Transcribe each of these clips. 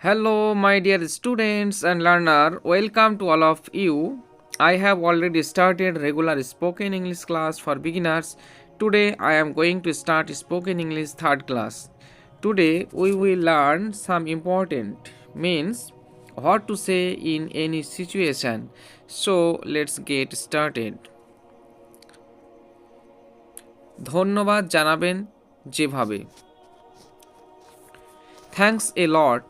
Hello, my dear students and learner. Welcome to all of you. I have already started regular spoken English class for beginners. Today I am going to start spoken English third class. Today we will learn some important means what to say in any situation. So let's get started. ধন্যবাদ জানাবেন যেভাবে। Thanks a lot,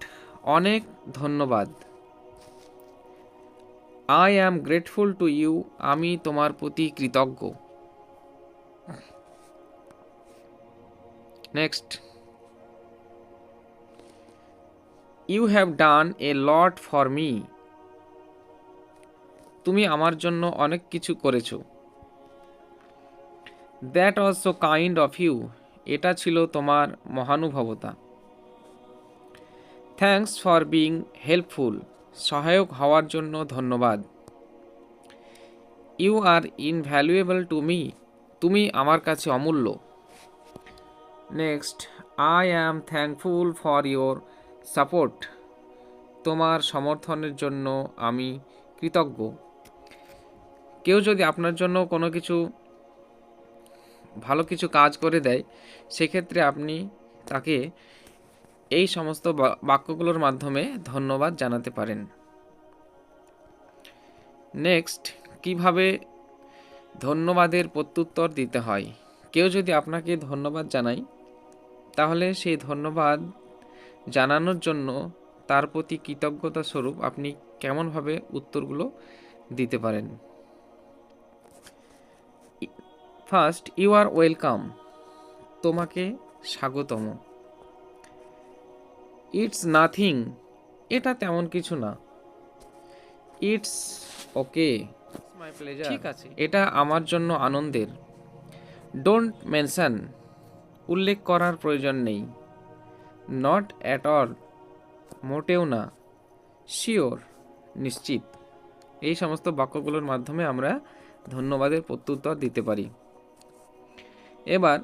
অনেক ধন্যবাদ। I am grateful to you, আমি তোমার প্রতি কৃতজ্ঞ। Next, you have done a lot for me, তুমি আমার জন্য অনেক কিছু করেছো। That was so kind of you, এটা ছিল তোমার মহানুভবতা। থ্যাঙ্কস ফর বিং হেল্পফুল, সহায়ক হওয়ার জন্য ধন্যবাদ। You are invaluable to me, তুমি আমার কাছে অমূল্য। Next, I am thankful for your support, তোমার সমর্থনের জন্য আমি কৃতজ্ঞ। কেউ যদি আপনার জন্য কোনো কিছু ভালো কিছু কাজ করে দেয়, সেক্ষেত্রে আপনি তাকে এই সমস্ত বাক্যগুলোর মাধ্যমে ধন্যবাদ জানাতে পারেন। নেক্সট, কিভাবে ধন্যবাদের প্রত্যুত্তর দিতে হয়। কেউ যদি আপনাকে ধন্যবাদ জানায়, তাহলে সেই ধন্যবাদ জানানোর জন্য তার প্রতি কৃতজ্ঞতা স্বরূপ আপনি কেমনভাবে উত্তরগুলো দিতে পারেন। ফার্স্ট, ইউ আর ওয়েলকাম, তোমাকে স্বাগতম। ইটস নাথিং, এটা তেমন কিছু না। ইটস ওকে, মাই প্লেজার, ঠিক আছে, এটা আমার জন্য আনন্দের। ডোন্ট মেনশন, উল্লেখ করার প্রয়োজন নেই। নট অ্যাট অল, মোটেও না। শিওর, নিশ্চিত। এই সমস্ত বাক্যগুলোর মাধ্যমে আমরা ধন্যবাদের প্রত্যুত্তর দিতে পারি। এবার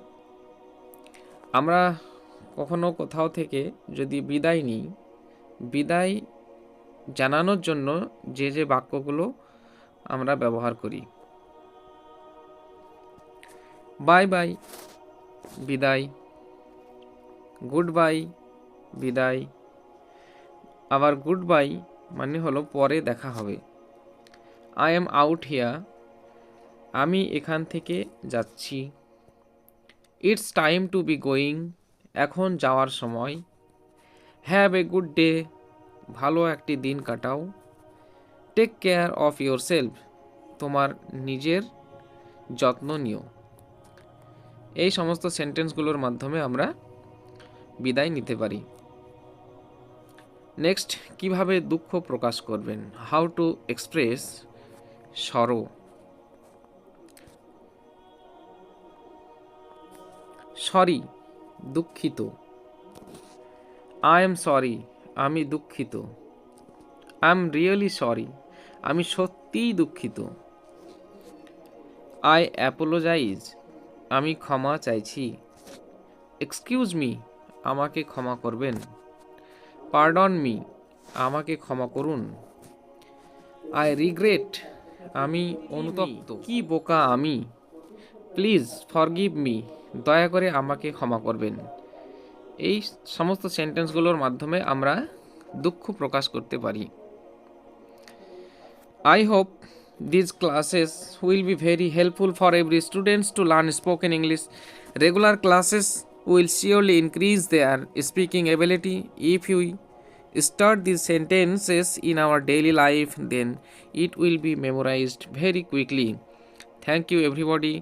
আমরা কখনো কোথাও থেকে যদি বিদায় নিই, বিদায় জানানোর জন্য যে যে বাক্যগুলো আমরা ব্যবহার করি। বাই বাই, বিদায়। গুড বাই, বিদায়। আবার গুড বাই মানে হলো পরে দেখা হবে। আই এম আউট হিয়ার, আমি এখান থেকে যাচ্ছি। It's time to be going, এখন যাওয়ার সময়। হ্যাভ এ গুড ডে, ভালো একটি দিন কাটাও। Take care of yourself, তোমার নিজের যত্ন নিও। এই সমস্ত সেন্টেন্সগুলোর মাধ্যমে আমরা বিদায় নিতে পারি। নেক্সট, কিভাবে দুঃখ প্রকাশ করবেন। হাউ টু এক্সপ্রেস সরো। সরি, দুঃখিত। আই এম সরি, আমি দুঃখিত। আই এম রিয়েলি সরি, আমি সত্যিই দুঃখিত। আই অ্যাপোলোজাইজ, আমি ক্ষমা চাইছি। এক্সকিউজ মি, আমাকে ক্ষমা করবেন। পার্ডন মি, আমাকে ক্ষমা করুন। আই রিগ্রেট, আমি অনুতপ্ত। কি বোকা আমি। প্লিজ ফরগিভ মি, দয়া করে আমাকে ক্ষমা করবেন। এই সমস্ত সেন্টেন্সগুলোর মাধ্যমে আমরা দুঃখ প্রকাশ করতে পারি। I hope these classes will be very helpful for every students to learn spoken English. Regular classes will surely increase their speaking ability. If we start these sentences in our daily life, then it will be memorized very quickly. Thank you everybody.